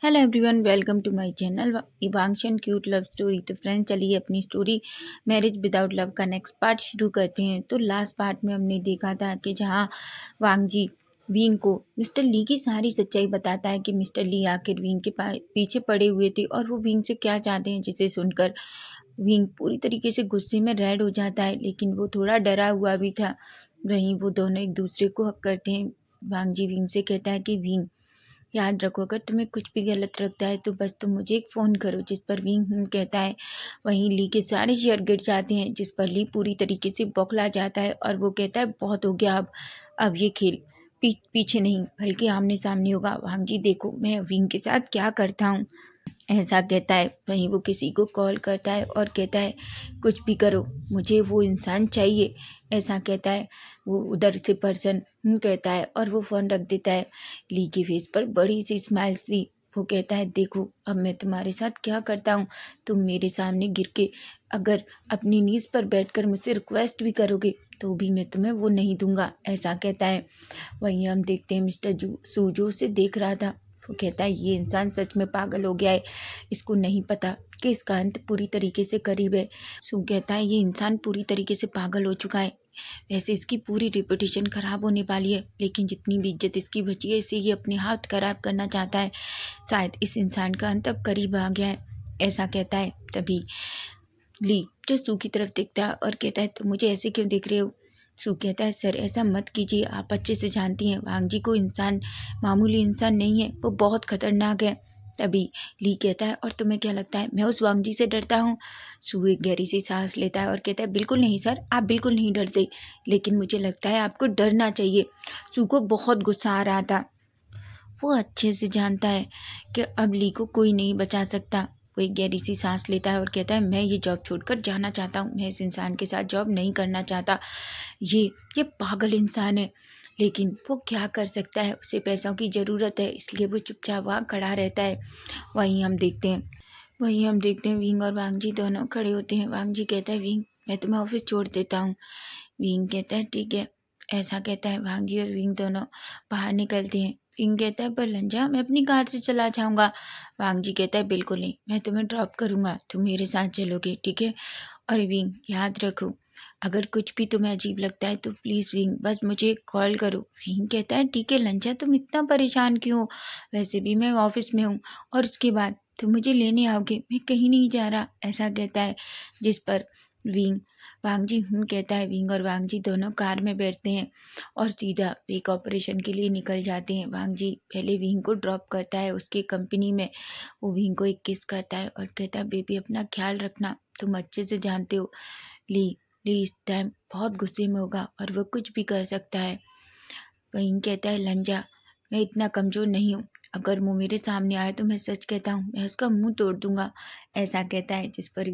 Hello everyone, welcome to my channel Ivansh and cute love story. तो friends, चलिए अपनी story marriage without love का next part शुरू करते हैं। तो लास्ट पार्ट में हमने देखा था कि जहां वांग जी विंग को मिस्टर ली की सारी सच्चाई बताता है कि मिस्टर ली आखिर विंग के पीछे पड़े हुए थे और वो विंग से क्या चाहते हैं, जिसे सुनकर विंग पूरी तरीके से गुस्से में रेड हो जाता है, लेकिन वो थोड़ा डरा हुआ भी था। वहीं वो दोनों एक दूसरे को हक करते हैं। वांग जी विंग से कहता है कि विंग, याद रखो, अगर तुम्हें कुछ भी गलत लगता है तो बस तुम मुझे एक फ़ोन करो। जिस पर विंग कहता है। वहीं ली के सारे शेयर गिर जाते हैं, जिस पर ली पूरी तरीके से बौखला जाता है और वो कहता है बहुत हो गया, अब ये खेल पीछे नहीं बल्कि आमने सामने होगा। वांग जी देखो मैं विंग के साथ क्या करता हूँ, ऐसा कहता है। वहीं वो किसी को कॉल करता है और कहता है कुछ भी करो, मुझे वो इंसान चाहिए, ऐसा कहता है। वो उधर से पर्सन कहता है और वो फ़ोन रख देता है। ली के फेस पर बड़ी सी स्माइल थी। वो कहता है देखो अब मैं तुम्हारे साथ क्या करता हूँ, तुम मेरे सामने गिर के अगर अपनी नीज़ पर बैठकर मुझसे रिक्वेस्ट भी करोगे तो भी मैं तुम्हें वो नहीं दूंगा, ऐसा कहता है। वहीं हम देखते हैं मिस्टर सूजो से देख रहा था। वो कहता है ये इंसान सच में पागल हो गया है, इसको नहीं पता कि इसका अंत पूरी तरीके से करीब है। सू कहता है ये इंसान पूरी तरीके से पागल हो चुका है, वैसे इसकी पूरी रेपुटेशन खराब होने वाली है, लेकिन जितनी भी इज्जत इसकी बची है इसे ये अपने हाथ खराब करना चाहता है। शायद इस इंसान का अंत अब करीब आ गया है, ऐसा कहता है। तभी ली जो सू की तरफ देखता है और कहता है तुम मुझे ऐसे क्यों देख रहे हो। सू कहता है सर ऐसा मत कीजिए, आप अच्छे से जानती हैं वांग जी को इंसान मामूली इंसान नहीं है, वो बहुत खतरनाक है। तभी ली कहता है और तुम्हें क्या लगता है मैं उस वांग जी से डरता हूँ। सू एक गहरी सी सांस लेता है और कहता है बिल्कुल नहीं सर, आप बिल्कुल नहीं डरते, लेकिन मुझे लगता है आपको डरना चाहिए। सू को बहुत गुस्सा आ रहा था। वो अच्छे से जानता है कि अब ली को कोई नहीं बचा सकता। वो एक गहरी सी सांस लेता है और कहता है मैं ये जॉब छोड़कर जाना चाहता हूँ, मैं इस इंसान के साथ जॉब नहीं करना चाहता। ये ये पागल इंसान है, लेकिन वो क्या कर सकता है, उसे पैसों की ज़रूरत है, इसलिए वो चुपचाप वहाँ खड़ा रहता है। वहीं हम देखते हैं वहीं हम देखते हैं विंग और वांग जी दोनों खड़े होते हैं। वांग जी कहता है विंग मैं तुम्हें ऑफिस छोड़ देता हूँ। विंग कहता है ठीक है, ऐसा कहता है। वांग जी और विंग दोनों बाहर निकलते हैं। विंग कहता है पर लंजा मैं अपनी कार से चला जाऊँगा। वांग जी कहता है बिल्कुल नहीं, मैं तुम्हें ड्रॉप करूँगा, तुम मेरे साथ चलोगे ठीक है। और विंग याद रखो, अगर कुछ भी तुम्हें अजीब लगता है तो प्लीज़ विंग बस मुझे कॉल करो। विंग कहता है ठीक है लंजा, तुम इतना परेशान क्यों हो, वैसे भी मैं ऑफिस में हूँ और उसके बाद तुम मुझे लेने आओगे, मैं कहीं नहीं जा रहा, ऐसा कहता है। जिस पर विंग वांग जी कहता है। विंग और वांग जी दोनों कार में बैठते हैं और सीधा एक ऑपरेशन के लिए निकल जाते हैं। वांग जी पहले विंग को ड्रॉप करता है उसके कंपनी में। वो विंग को एक किस करता है और कहता है बेबी अपना ख्याल रखना, तुम अच्छे से जानते हो ली ली इस टाइम बहुत गुस्से में होगा और वो कुछ भी कर सकता है। वहीं कहता है लंजा मैं इतना कमज़ोर नहीं हूँ, अगर वो मेरे सामने आए तो मैं सच कहता हूँ मैं उसका मुंह तोड़ दूंगा, ऐसा कहता है। जिस पर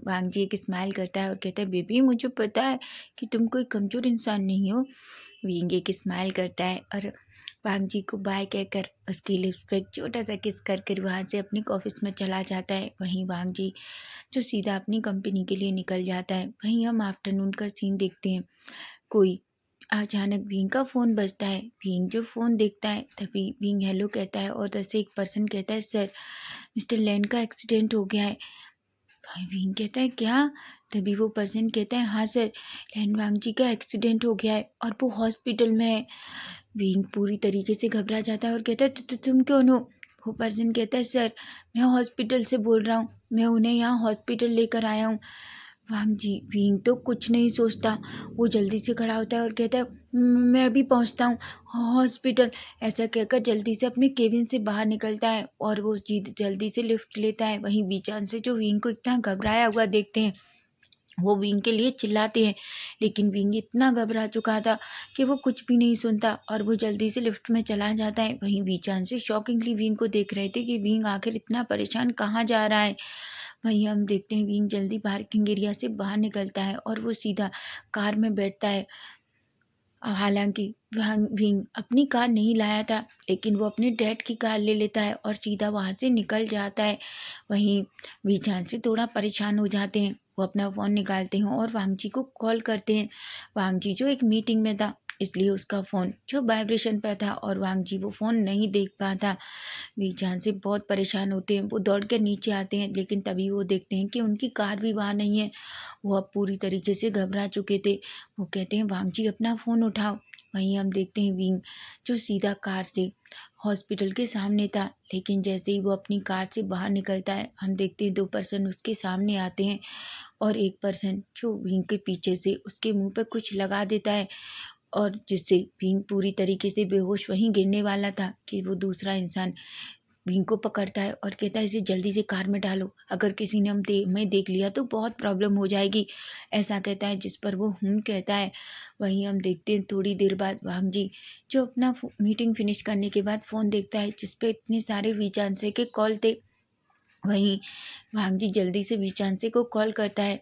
वांग जी एक स्माइल करता है और कहता है बेबी मुझे पता है कि तुम कोई कमज़ोर इंसान नहीं हो। विंग एक स्माइल करता है और वांग जी को बाय कहकर उसके लिप्स पे एक छोटा सा किस कर कर वहाँ से अपने ऑफिस में चला जाता है। वहीं वांग जी जो सीधा अपनी कंपनी के लिए निकल जाता है। वहीं हम आफ्टरनून का सीन देखते हैं। कोई अचानक विंग का फ़ोन बजता है। विंग जो फ़ोन देखता है तभी विंग हेलो कहता है और उधर से एक पर्सन कहता है सर मिस्टर लैन का एक्सीडेंट हो गया है। भाई विंग कहता है क्या। तभी वो पर्सन कहता है हाँ सर, लैन वांग जी का एक्सीडेंट हो गया है और वो हॉस्पिटल में है। विंग पूरी तरीके से घबरा जाता है और कहता है तुम कौन हो। वो पर्सन कहता है सर मैं हॉस्पिटल से बोल रहा हूँ, मैं उन्हें यहाँ हॉस्पिटल लेकर आया हूँ। वांग जी विंग तो कुछ नहीं सोचता, वो जल्दी से खड़ा होता है और कहता है मैं अभी पहुँचता हूँ हॉस्पिटल", ऐसा कहकर जल्दी से अपने केबिन से बाहर निकलता है और वो जल्दी से लिफ्ट लेता है। वहीं बीचान से जो विंग को इतना घबराया हुआ देखते हैं वो विंग के लिए चिल्लाते हैं, लेकिन विंग इतना घबरा चुका था कि वो कुछ भी नहीं सुनता और वो जल्दी से लिफ्ट में चला जाता है। वहीं बीचान से शॉकिंगली विंग को देख रहे थे कि विंग आखिर इतना परेशान कहाँ जा रहा है। वहीं हम देखते हैं विंग जल्दी पार्किंग एरिया से बाहर निकलता है और वो सीधा कार में बैठता है। हालांकि विंग अपनी कार नहीं लाया था, लेकिन वो अपने डैड की कार ले लेता है और सीधा वहाँ से निकल जाता है। वहीं बीचान से थोड़ा परेशान हो जाते हैं। वो अपना फ़ोन निकालते हैं और वांग जी को कॉल करते हैं। वांग जी जो एक मीटिंग में था इसलिए उसका फ़ोन जो वाइब्रेशन पर था और वांग जी वो फ़ोन नहीं देख पाता। वीजान से बहुत परेशान होते हैं, वो दौड़ कर नीचे आते हैं, लेकिन तभी वो देखते हैं कि उनकी कार भी वहाँ नहीं है। वो अब पूरी तरीके से घबरा चुके थे। वो कहते हैं वांग जी अपना फ़ोन उठाओ। वहीं हम देखते हैं विंग जो सीधा कार से हॉस्पिटल के सामने था, लेकिन जैसे ही वो अपनी कार से बाहर निकलता है, हम देखते हैं 2 पर्सन उसके सामने आते हैं और एक पर्सन जो विंग के पीछे से उसके मुँह पे कुछ लगा देता है और जिससे विंग पूरी तरीके से बेहोश वहीं गिरने वाला था कि वो दूसरा इंसान विंग को पकड़ता है और कहता है इसे जल्दी से कार में डालो, अगर किसी ने हमें देख लिया तो बहुत प्रॉब्लम हो जाएगी, ऐसा कहता है, जिस पर वो कहता है। वहीं हम देखते हैं थोड़ी देर बाद वांग जी जो अपना मीटिंग फिनिश करने के बाद फ़ोन देखता है जिस पे इतने सारे वीचांसे के कॉल थे। वहीं वांग जी जल्दी से वीचांसे को कॉल करता है।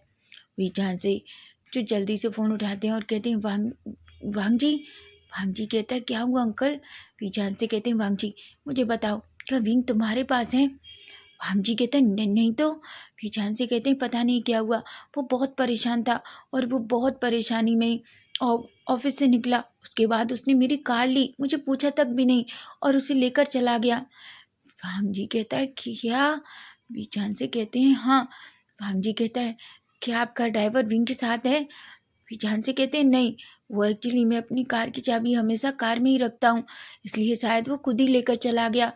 वीचांसे जो जल्दी से फ़ोन उठाते हैं और कहते हैं वांग वांग जी। वांग जी कहता है क्या हुआ अंकल। वीचांसे कहते हैं वांग जी मुझे बताओ क्या विंग तुम्हारे पास है। वांग जी कहते हैं नहीं नहीं तो। वीचांसे कहते हैं पता नहीं क्या हुआ, वो बहुत परेशान था और वो बहुत परेशानी में ऑफिस से निकला, उसके बाद उसने मेरी कार ली, मुझे पूछा तक भी नहीं और उसे लेकर चला गया। वांग जी कहता है क्या। वीचान से कहते हैं हाँ। वांग जी कहता है क्या आपका ड्राइवर विंग के साथ है। वीचान से कहते हैं नहीं, वो एक्चुअली मैं अपनी कार की चाबी हमेशा कार में ही रखता हूँ, इसलिए शायद वो खुद ही लेकर चला गया।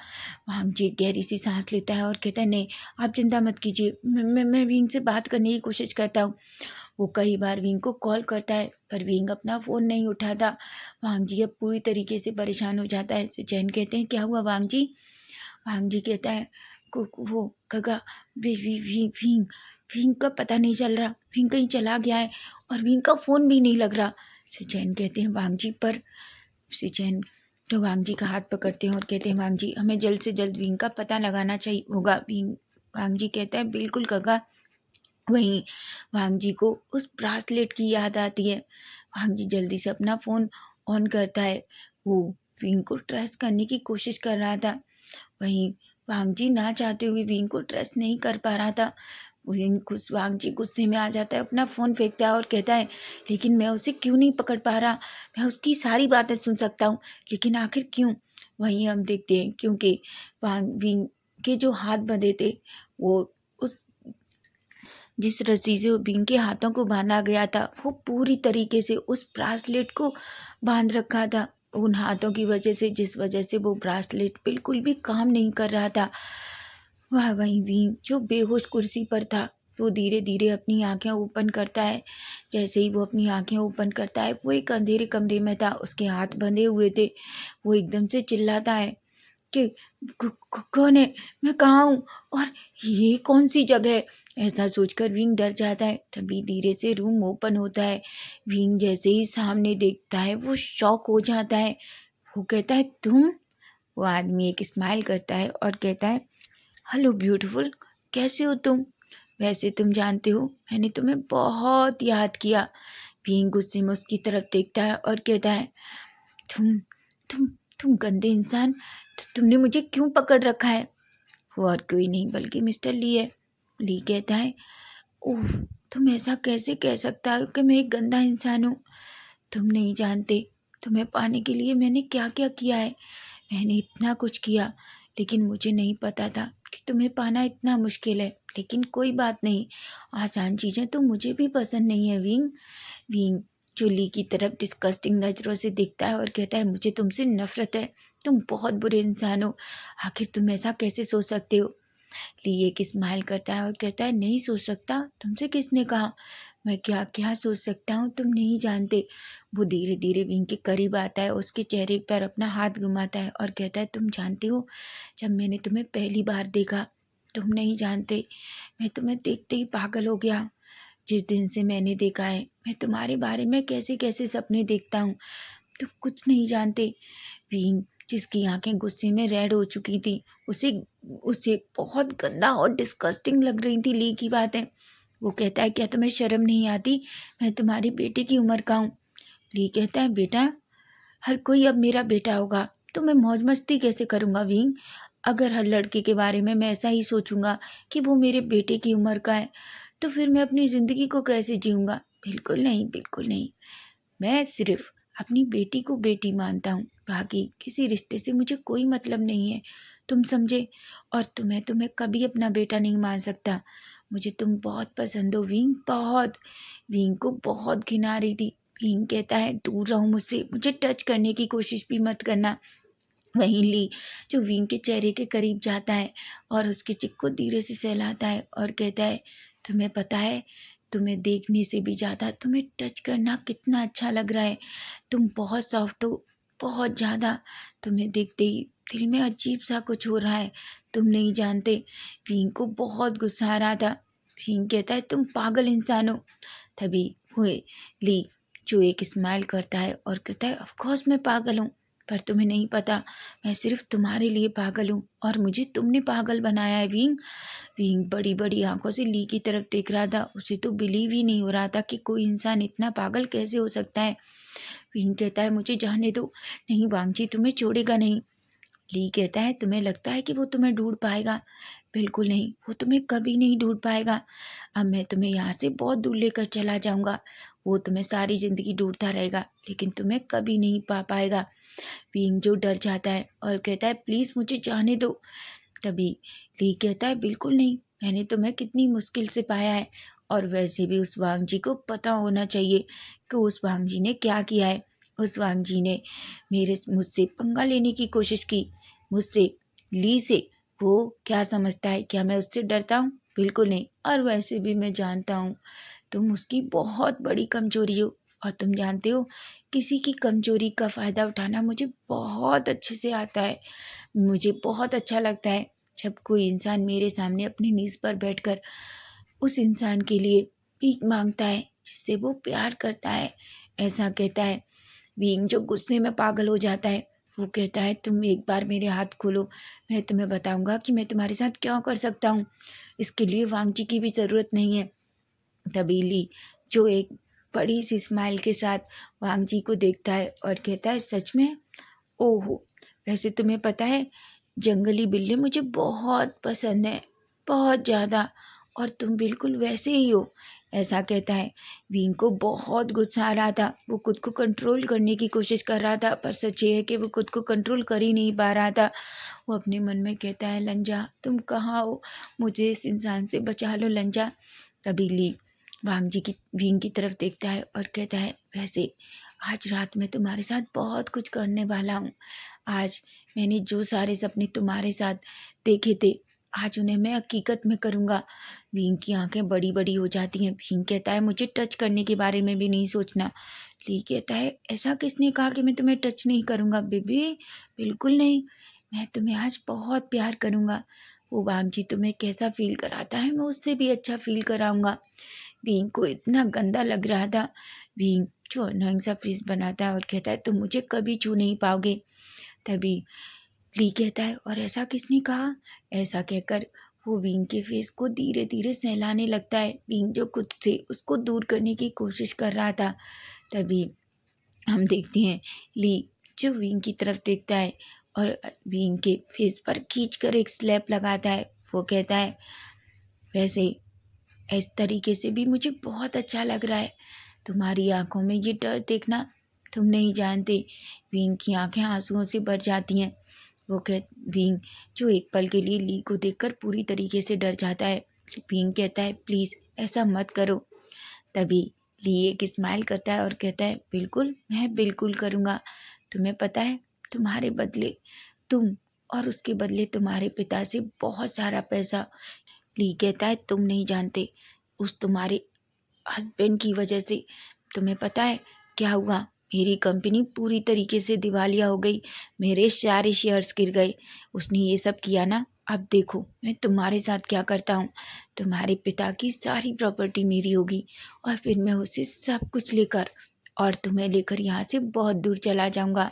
वांग जी गहरी सी सांस लेता है और कहता है नहीं आप चिंता मत कीजिए, मैं विंग से बात करने की कोशिश करता हूँ। वो कई बार विंग को कॉल करता है पर विंग अपना फ़ोन नहीं उठाता। वांग जी अब पूरी तरीके से परेशान हो जाता है। सुचैन कहते हैं क्या हुआ वांग जी। वांग जी कहता है वो कगा विंग विंग का पता नहीं चल रहा, विंग कहीं चला गया है और विंग का फ़ोन भी नहीं लग रहा। सिचैन कहते हैं वांग जी पर। सिचैन तो वांग जी का हाथ पकड़ते हैं और कहते हैं वांग जी हमें जल्द से जल्द विंग का पता लगाना चाहिए होगा। विंग वांग जी कहता है बिल्कुल कगा। वहीं वांग जी को उस ब्रासलेट की याद आती है। वांग जी जल्दी से अपना फ़ोन ऑन करता है। वो विंग को ट्रेस करने की कोशिश कर रहा था। वहीं वांग जी ना चाहते हुए विंग को ट्रस्ट नहीं कर पा रहा था। वांग जी गुस्से में आ जाता है, अपना फ़ोन फेंकता है और कहता है लेकिन मैं उसे क्यों नहीं पकड़ पा रहा, मैं उसकी सारी बातें सुन सकता हूँ लेकिन आखिर क्यों। वहीं हम देखते हैं क्योंकि विंग के जो हाथ बंधे थे वो उस जिस रस्सी से विंग के हाथों को बांधा गया था वो पूरी तरीके से उस ब्रासलेट को बांध रखा था उन हाथों की वजह से, जिस वजह से वो ब्रासलेट बिल्कुल भी काम नहीं कर रहा था। वह वहीं विंग जो बेहोश कुर्सी पर था वो धीरे धीरे अपनी आंखें ओपन करता है। जैसे ही वो अपनी आंखें ओपन करता है वो एक अंधेरे कमरे में था, उसके हाथ बंधे हुए थे। वो एकदम से चिल्लाता है कि कौन है, मैं कहाँ हूँ और ये कौन सी जगह है। ऐसा सोचकर विंग डर जाता है। तभी धीरे से रूम ओपन होता है। विंग जैसे ही सामने देखता है वो शॉक हो जाता है। वो कहता है तुम। वो आदमी एक स्माइल करता है और कहता है हेलो ब्यूटीफुल, कैसे हो तुम। वैसे तुम जानते हो मैंने तुम्हें बहुत याद किया। विंग गुस्से में उसकी तरफ देखता है और कहता है तुम तुम तुम गंदे इंसान, तुमने मुझे क्यों पकड़ रखा है। वो और कोई नहीं बल्कि मिस्टर ली है। ली कहता है ओह, तुम ऐसा कैसे कह सकता हो कि मैं एक गंदा इंसान हूँ। तुम नहीं जानते तुम्हें पाने के लिए मैंने क्या क्या किया है। मैंने इतना कुछ किया लेकिन मुझे नहीं पता था कि तुम्हें पाना इतना मुश्किल है। लेकिन कोई बात नहीं, आसान चीज़ें तो मुझे भी पसंद नहीं है विंग। विंग जूली की तरफ डिस्कस्टिंग नज़रों से देखता है और कहता है मुझे तुमसे नफरत है, तुम बहुत बुरे इंसान हो, आखिर तुम ऐसा कैसे सोच सकते हो। ली एक स्माइल करता है और कहता है नहीं सोच सकता, तुमसे किसने कहा, मैं क्या क्या सोच सकता हूँ तुम नहीं जानते। वो धीरे धीरे विंग के करीब आता है, उसके चेहरे पर अपना हाथ घुमाता है और कहता है तुम जानते हो जब मैंने तुम्हें पहली बार देखा, तुम नहीं जानते मैं तुम्हें देखते ही पागल हो गया। जिस दिन से मैंने देखा है मैं तुम्हारे बारे में कैसे कैसे सपने देखता हूँ, तुम कुछ नहीं जानते। विंग जिसकी आंखें गुस्से में रेड हो चुकी थी, उसे उसे बहुत गंदा और डिस्कस्टिंग लग रही थी ली की बातें। वो कहता है क्या तुम्हें शर्म नहीं आती, मैं तुम्हारी बेटे की उम्र का हूँ। ली कहता है बेटा, हर कोई अब मेरा बेटा होगा तो मैं मौज मस्ती कैसे करूँगा विंग। अगर हर लड़के के बारे में मैं ऐसा ही सोचूंगा कि वो मेरे बेटे की उम्र का है तो फिर मैं अपनी ज़िंदगी को कैसे जीऊँगा। बिल्कुल नहीं, बिल्कुल नहीं। मैं सिर्फ अपनी बेटी को बेटी मानता हूँ, बाकी किसी रिश्ते से मुझे कोई मतलब नहीं है, तुम समझे। और तुम्हें तुम्हें कभी अपना बेटा नहीं मान सकता। मुझे तुम बहुत पसंद हो विंग, बहुत। विंग को बहुत घिना रही थी। विंग कहता है दूर रहो मुझसे, मुझे टच करने की कोशिश भी मत करना। वहीं ली जो विंग के चेहरे के करीब जाता है और उसके चिक को धीरे से सहलाता है और कहता है तुम्हें पता है, तुम्हें देखने से भी ज़्यादा तुम्हें टच करना कितना अच्छा लग रहा है। तुम बहुत सॉफ्ट हो, बहुत ज़्यादा। तुम्हें देखते ही दिल में अजीब सा कुछ हो रहा है, तुम नहीं जानते। विंग को बहुत गुस्सा आ रहा था। विंग कहता है तुम पागल इंसान हो। तभी हुए ली जो एक स्माइल करता है और कहता है ऑफ कोर्स मैं पागल हूँ, पर तुम्हें नहीं पता मैं सिर्फ तुम्हारे लिए पागल हूँ और मुझे तुमने पागल बनाया है विंग। विंग बड़ी बड़ी आंखों से ली की तरफ देख रहा था। उसे तो बिलीव ही नहीं हो रहा था कि कोई इंसान इतना पागल कैसे हो सकता है। विंग कहता है मुझे जाने दो। नहीं वांग जी तुम्हें छोड़ेगा नहीं। ली कहता है तुम्हें लगता है कि वो तुम्हें ढूंढ पाएगा? बिल्कुल नहीं, वो तुम्हें कभी नहीं ढूंढ पाएगा। अब मैं तुम्हें यहाँ से बहुत दूर लेकर चला जाऊंगा। वो तुम्हें सारी जिंदगी ढूंढता रहेगा लेकिन तुम्हें कभी नहीं पा पाएगा। विंग जो डर जाता है और कहता है प्लीज़ मुझे जाने दो। तभी ली कहता है बिल्कुल नहीं, मैंने तुम्हें कितनी मुश्किल से पाया है और वैसे भी उस वांग जी को पता होना चाहिए कि उस वांग जी ने क्या किया है। उस वांग जी ने मुझसे पंगा लेने की कोशिश की, मुझसे, ली से। वो क्या समझता है, क्या मैं उससे डरता हूँ? बिल्कुल नहीं। और वैसे भी मैं जानता हूँ तुम उसकी बहुत बड़ी कमजोरी हो। और तुम जानते हो किसी की कमजोरी का फ़ायदा उठाना मुझे बहुत अच्छे से आता है। मुझे बहुत अच्छा लगता है जब कोई इंसान मेरे सामने अपनी नीज़ पर बैठकर उस इंसान के लिए भीख मांगता है जिससे वो प्यार करता है। ऐसा कहता है विंग जो गुस्से में पागल हो जाता है। वो कहता है तुम एक बार मेरे हाथ खोलो, मैं तुम्हें बताऊंगा कि मैं तुम्हारे साथ क्या कर सकता हूँ। इसके लिए वांग जी की भी ज़रूरत नहीं है। तभी ली जो एक बड़ी सी स्माइल के साथ वांग जी को देखता है और कहता है सच में? ओहो, वैसे तुम्हें पता है जंगली बिल्ली मुझे बहुत पसंद है, बहुत ज़्यादा। और तुम बिल्कुल वैसे ही हो। ऐसा कहता है। विंग को बहुत गुस्सा आ रहा था। वो खुद को कंट्रोल करने की कोशिश कर रहा था पर सच ये है कि वो खुद को कंट्रोल कर ही नहीं पा रहा था। वो अपने मन में कहता है लंजा तुम कहाँ हो, मुझे इस इंसान से बचा लो लंजा। तभी ली विंग की तरफ देखता है और कहता है वैसे आज रात मैं तुम्हारे साथ बहुत कुछ करने वाला हूँ। आज मैंने जो सारे सपने तुम्हारे साथ देखे थे, आज उन्हें मैं हकीकत में करूँगा। विंग की आंखें बड़ी बड़ी हो जाती हैं। विंग कहता है मुझे टच करने के बारे में भी नहीं सोचना। ली कहता है ऐसा किसने कहा कि मैं तुम्हें टच नहीं करूँगा बेबी? बिल्कुल नहीं, मैं तुम्हें आज बहुत प्यार करूँगा। वो वांग जी तुम्हें कैसा फील कराता है मैं उससे भी अच्छा फील कराऊंगा। बीइंग को इतना गंदा लग रहा था। बीइंग जो अनोइंग सा फेस बनाता है और कहता है तुम मुझे कभी छू नहीं पाओगे। तभी ली कहता है और ऐसा किसने कहा? ऐसा कहकर वो विंग के फेस को धीरे धीरे सहलाने लगता है। विंग जो खुद से उसको दूर करने की कोशिश कर रहा था। तभी हम देखते हैं ली जो विंग की तरफ देखता है और विंग के फेस पर खींचकर एक स्लैप लगाता है। वो कहता है वैसे इस तरीके से भी मुझे बहुत अच्छा लग रहा है। तुम्हारी आंखों में ये डर देखना तुम नहीं जानते। विंग की आंखें आंसुओं से भर जाती हैं। विंग जो एक पल के लिए ली को देखकर पूरी तरीके से डर जाता है। विंग कहता है प्लीज़ ऐसा मत करो। तभी ली एक स्माइल करता है और कहता है बिल्कुल, मैं बिल्कुल करूँगा। तुम्हें पता है तुम्हारे बदले तुम और उसके बदले तुम्हारे पिता से बहुत सारा पैसा। ली कहता है तुम नहीं जानते उस तुम्हारे हस्बैंड की वजह से तुम्हें पता है क्या हुआ? मेरी कंपनी पूरी तरीके से दिवालिया हो गई, मेरे सारे शेयर्स गिर गए। उसने ये सब किया ना। अब देखो मैं तुम्हारे साथ क्या करता हूँ। तुम्हारे पिता की सारी प्रॉपर्टी मेरी होगी और फिर मैं उसे सब कुछ लेकर और तुम्हें लेकर यहाँ से बहुत दूर चला जाऊँगा।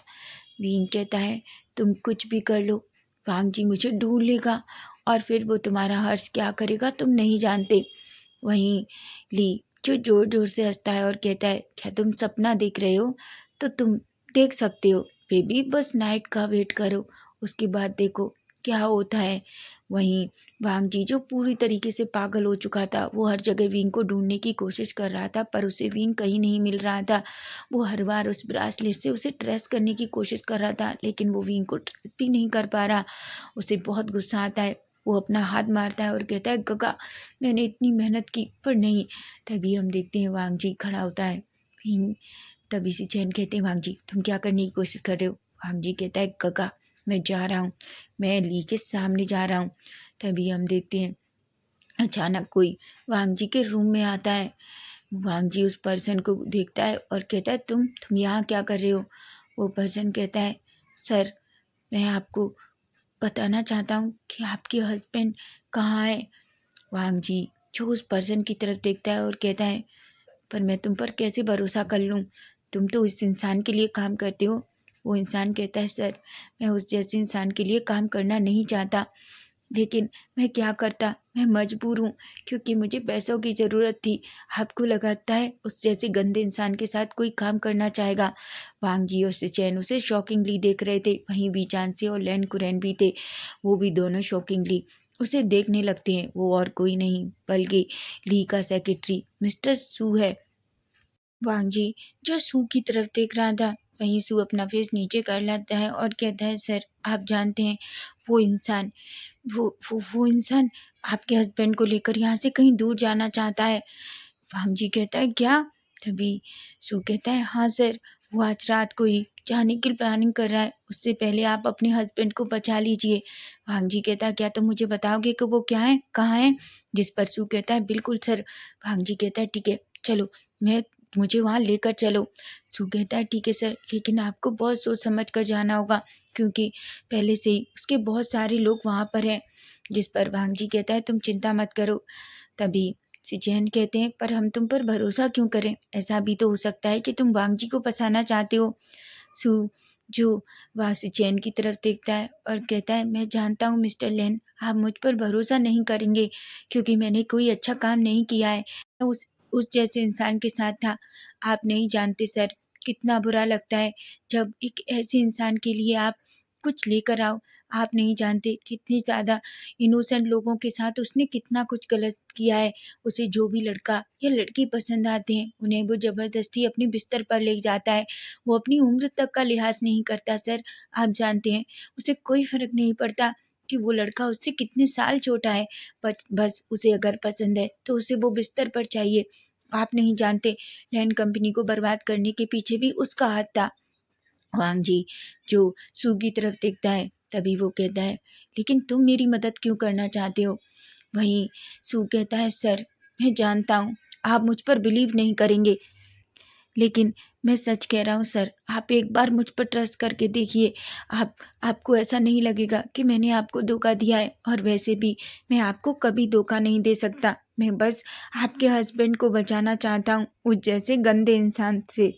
वीन कहता है तुम कुछ भी कर लो, वांग जी मुझे ढूंढ लेगा और फिर वो तुम्हारा हर्ष क्या करेगा तुम नहीं जानते। वहीं ली जो जोर जोर से हंसता है और कहता है क्या तुम सपना देख रहे हो? तो तुम देख सकते हो बेबी, बस नाइट का वेट करो, उसके बाद देखो क्या होता है। वहीं वांग जी जो पूरी तरीके से पागल हो चुका था, वो हर जगह विंग को ढूंढने की कोशिश कर रहा था, पर उसे विंग कहीं नहीं मिल रहा था। वो हर बार उस ब्रासलेट से उसे ट्रेस करने की कोशिश कर रहा था, लेकिन वो विंग को ट्रेस भी नहीं कर पा रहा। उसे बहुत गुस्सा आता है। वो अपना हाथ मारता है और कहता है, गगा, मैंने इतनी मेहनत की पर नहीं। तभी हम देखते हैं वांग जी खड़ा होता है। विंग तभी से चैन कहते हैं, वांग जी तुम क्या करने की कोशिश कर रहे हो? वांग जी कहता है, गगा मैं जा रहा हूँ, मैं ली के सामने जा रहा हूँ। तभी हम देखते हैं अचानक कोई वांग जी के रूम में आता है। वांग जी उस पर्सन को देखता है और कहता है, तुम यहाँ क्या कर रहे हो? वो पर्सन कहता है, सर मैं आपको बताना चाहता हूँ कि आपके हस्बैंड कहाँ है। वांग जी जो उस पर्सन की तरफ देखता है और कहता है, पर मैं तुम पर कैसे भरोसा कर लूँ? तुम तो उस इंसान के लिए काम करते हो। वो इंसान कहता है, सर मैं उस जैसे इंसान के लिए काम करना नहीं चाहता, लेकिन मैं क्या करता, मैं मजबूर हूँ क्योंकि मुझे पैसों की ज़रूरत थी। आपको लगता है उस जैसे गंदे इंसान के साथ कोई काम करना चाहेगा? वांग जी और सिचैन उसे शॉकिंगली देख रहे थे। वहीं बीचांसे और लैन कुरैन भी थे। वो भी दोनों शॉकिंगली उसे देखने लगते हैं। वो और कोई नहीं बल्कि ली का सेक्रेटरी मिस्टर सू है। वांग जी जो सू की तरफ देख रहा था, वहीं सू अपना फेस नीचे कर लेता है और कहता है, सर आप जानते हैं वो इंसान वो इंसान आपके हस्बैंड को लेकर यहाँ से कहीं दूर जाना चाहता है। वांग जी कहता है, क्या? तभी सू कहता है, हाँ सर, वो आज रात को ही जाने की प्लानिंग कर रहा है। उससे पहले आप अपने हस्बैंड को बचा लीजिए। वांग जी कहता है, क्या तुम मुझे बताओगे कि वो क्या है, कहाँ है? जिस पर सू कहता है, बिल्कुल सर। वांग जी कहता है, ठीक है चलो, मैं मुझे वहाँ लेकर चलो। सू कहता है, ठीक है सर, लेकिन आपको बहुत सोच समझ कर जाना होगा क्योंकि पहले से ही उसके बहुत सारे लोग वहाँ पर हैं। जिस पर वांग जी कहता है, तुम चिंता मत करो। तभी सिचैन कहते हैं, पर हम तुम पर भरोसा क्यों करें? ऐसा भी तो हो सकता है कि तुम वांग जी को फंसाना चाहते हो। सू जो वह सिचैन की तरफ देखता है और कहता है, मैं जानता हूँ मिस्टर लेन, आप मुझ पर भरोसा नहीं करेंगे क्योंकि मैंने कोई अच्छा काम नहीं किया है। मैं उस जैसे इंसान के साथ था। आप नहीं जानते सर, कितना बुरा लगता है जब एक ऐसे इंसान के लिए आप कुछ लेकर आओ। आप नहीं जानते कितनी ज़्यादा इनोसेंट लोगों के साथ उसने कितना कुछ गलत किया है। उसे जो भी लड़का या लड़की पसंद आते हैं, उन्हें वो ज़बरदस्ती अपने बिस्तर पर ले जाता है। वो अपनी उम्र तक का लिहाज नहीं करता सर, आप जानते हैं। उसे कोई फ़र्क नहीं पड़ता कि वो लड़का उससे कितने साल छोटा है। बस उसे अगर पसंद है तो उसे वो बिस्तर पर चाहिए। आप नहीं जानते, लैंड कंपनी को बर्बाद करने के पीछे भी उसका हाथ था। वांग जी जो सू की तरफ देखता है, तभी वो कहता है, लेकिन तुम मेरी मदद क्यों करना चाहते हो? वहीं सू कहता है, सर मैं जानता हूँ आप मुझ पर बिलीव नहीं करेंगे, लेकिन मैं सच कह रहा हूँ सर, आप एक बार मुझ पर ट्रस्ट करके देखिए। आप आपको ऐसा नहीं लगेगा कि मैंने आपको धोखा दिया है, और वैसे भी मैं आपको कभी धोखा नहीं दे सकता। मैं बस आपके हस्बैंड को बचाना चाहता हूँ उस जैसे गंदे इंसान से।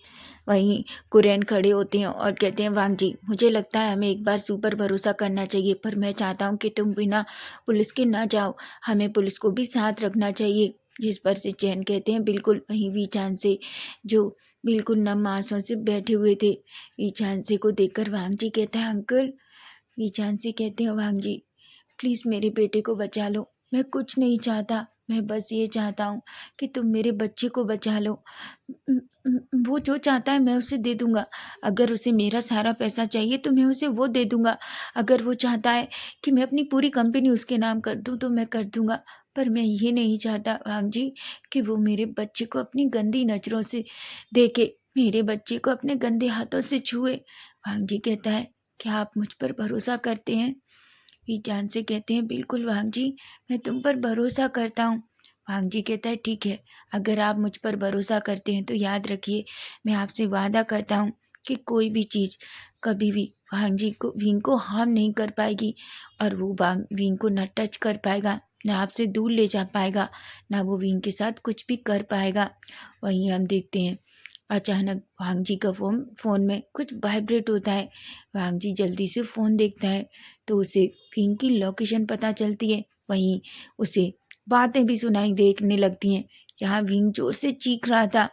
वहीं कुरैन खड़े होते हैं और कहते हैं, वांग जी मुझे लगता है हमें एक बार सू पर भरोसा करना चाहिए, पर मैं चाहता हूँ कि तुम बिना पुलिस के ना जाओ, हमें पुलिस को भी साथ रखना चाहिए। जिस पर से चैन कहते हैं, बिल्कुल। वहीं वी चांद से जो बिल्कुल नम आंसुओं से बैठे हुए थे, वीचांसी को देखकर वांग जी कहता है, अंकल। वीचांसी कहते हैं, वांग जी प्लीज़ मेरे बेटे को बचा लो, मैं कुछ नहीं चाहता, मैं बस ये चाहता हूँ कि तुम मेरे बच्चे को बचा लो। वो जो चाहता है मैं उसे दे दूँगा। अगर उसे मेरा सारा पैसा चाहिए तो मैं उसे वो दे दूँगा। अगर वो चाहता है कि मैं अपनी पूरी कंपनी उसके नाम कर दूँ तो मैं कर दूँगा। पर मैं ये नहीं चाहता वांग जी कि वो मेरे बच्चे को अपनी गंदी नज़रों से देखे, मेरे बच्चे को अपने गंदे हाथों से छुए। वांग जी कहता है, क्या आप मुझ पर भरोसा करते हैं? ये जान से कहते हैं, बिल्कुल वांग जी, मैं तुम पर भरोसा करता हूँ। वांग जी कहता है, ठीक है, अगर आप मुझ पर भरोसा करते हैं तो याद रखिए, मैं आपसे वादा करता हूँ कि कोई भी चीज़ कभी भी विंग को हार्म नहीं कर पाएगी, और वो विंग को न टच कर पाएगा, न आपसे दूर ले जा पाएगा, ना वो विंग के साथ कुछ भी कर पाएगा। वहीं हम देखते हैं अचानक वांग जी का फ़ोन में कुछ वाइब्रेट होता है। वांग जी जल्दी से फ़ोन देखता है तो उसे विंग की लोकेशन पता चलती है। वहीं उसे बातें भी सुनाई देने लगती हैं, जहाँ विंग जोर से चीख रहा था।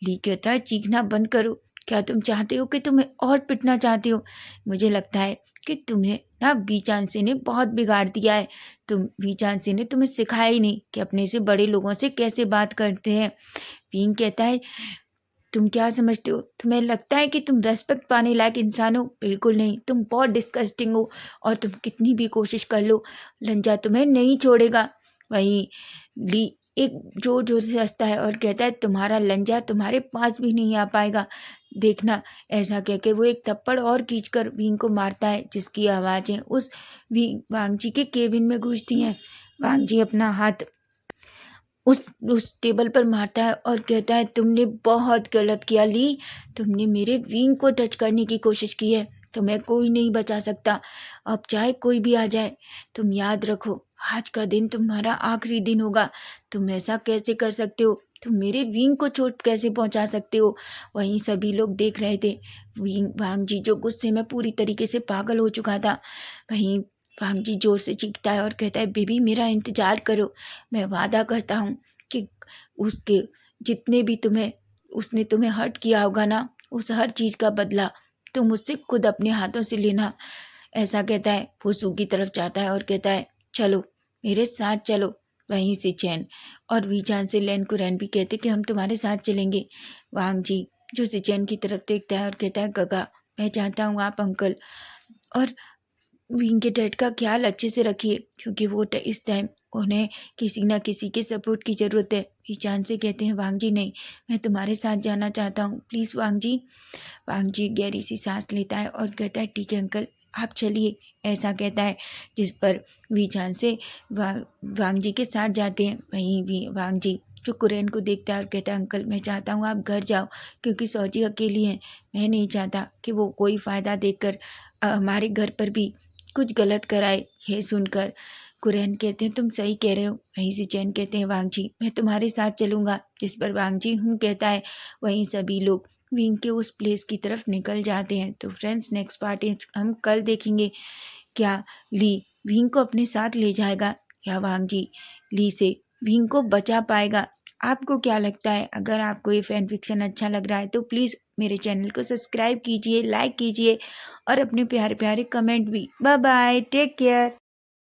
ली कहता है, चीखना बंद करो, क्या तुम चाहते हो कि तुम्हें और पिटना चाहते हो? मुझे लगता है कि तुम्हें ना बीचांसी ने बहुत बिगाड़ दिया है। बीचांसी ने तुम्हें सिखाया ही नहीं कि अपने से बड़े लोगों से कैसे बात करते हैं। बीइंग कहता है, तुम क्या समझते हो? तुम्हें लगता है कि तुम रिस्पेक्ट पाने लायक इंसान हो? बिल्कुल नहीं, तुम बहुत डिस्गस्टिंग हो और तुम कितनी भी कोशिश कर लो, लंजा तुम्हें नहीं छोड़ेगा। वहीं ली एक जोर-जोर से हँसता है और कहता है, तुम्हारा लंजा तुम्हारे पास भी नहीं आ पाएगा। देखना, ऐसा कह के वो एक थप्पड़ और खींचकर विंग को मारता है, जिसकी आवाज़ें उस वांगजी के केबिन में गूंजती हैं। वांगजी अपना हाथ उस टेबल पर मारता है और कहता है, तुमने बहुत गलत किया ली। तुमने मेरे विंग को टच करने की कोशिश की है। तुम्हें कोई नहीं बचा सकता, अब चाहे कोई भी आ जाए। तुम याद रखो, आज का दिन तुम्हारा आखिरी दिन होगा। तुम ऐसा कैसे कर सकते हो? तुम मेरे विंग को चोट कैसे पहुंचा सकते हो? वहीं सभी लोग देख रहे थे। वांगजी जो गुस्से में पूरी तरीके से पागल हो चुका था। वहीं वांगजी जोर से चीखता है और कहता है, बेबी मेरा इंतजार करो। मैं वादा करता हूँ कि उसके जितने भी उसने तुम्हें हर्ट किया होगा ना, उस हर चीज़ का बदला तुम उससे खुद अपने हाथों से लेना। ऐसा कहता है, वो सू की तरफ जाता है और कहता है, चलो मेरे साथ चलो। वहीं से चैन और वीचान से लैन कुरैन भी कहते कि हम तुम्हारे साथ चलेंगे। वांग जी जो सिचैन की तरफ देखता है और कहता है, गगा मैं चाहता हूँ आप अंकल और विंग के डैड का ख्याल अच्छे से रखिए, क्योंकि वो इस टाइम उन्हें किसी ना किसी के सपोर्ट की ज़रूरत है। ईशान से कहते हैं, वांग जी नहीं, मैं तुम्हारे साथ जाना चाहता हूँ, प्लीज़ वांग जी। वांग जी गहरी सी सांस लेता है और कहता है, ठीक है अंकल आप चलिए। ऐसा कहता है, जिस पर वीचान से वांग जी के साथ जाते हैं। वहीं भी वांग जी जो कुरैन को देखता है और कहता है, अंकल मैं चाहता हूँ आप घर जाओ, क्योंकि सौजी अकेली हैं। मैं नहीं चाहता कि वो कोई फ़ायदा देखकर हमारे घर पर भी कुछ गलत कराए। ये सुनकर कुरैन कहते हैं, तुम सही कह रहे हो। वहीं से चैन कहते हैं, वांग जी मैं तुम्हारे साथ चलूँगा। जिस पर वांग जी कहता है। वहीं सभी लोग विंग के उस प्लेस की तरफ निकल जाते हैं। तो फ्रेंड्स नेक्स्ट पार्ट हम कल देखेंगे। क्या ली विंग को अपने साथ ले जाएगा या वांग जी ली से विंग को बचा पाएगा? आपको क्या लगता है? अगर आपको ये फैन फिक्शन अच्छा लग रहा है तो प्लीज़ मेरे चैनल को सब्सक्राइब कीजिए, लाइक कीजिए और अपने प्यारे प्यारे कमेंट भी। Bye bye, take care.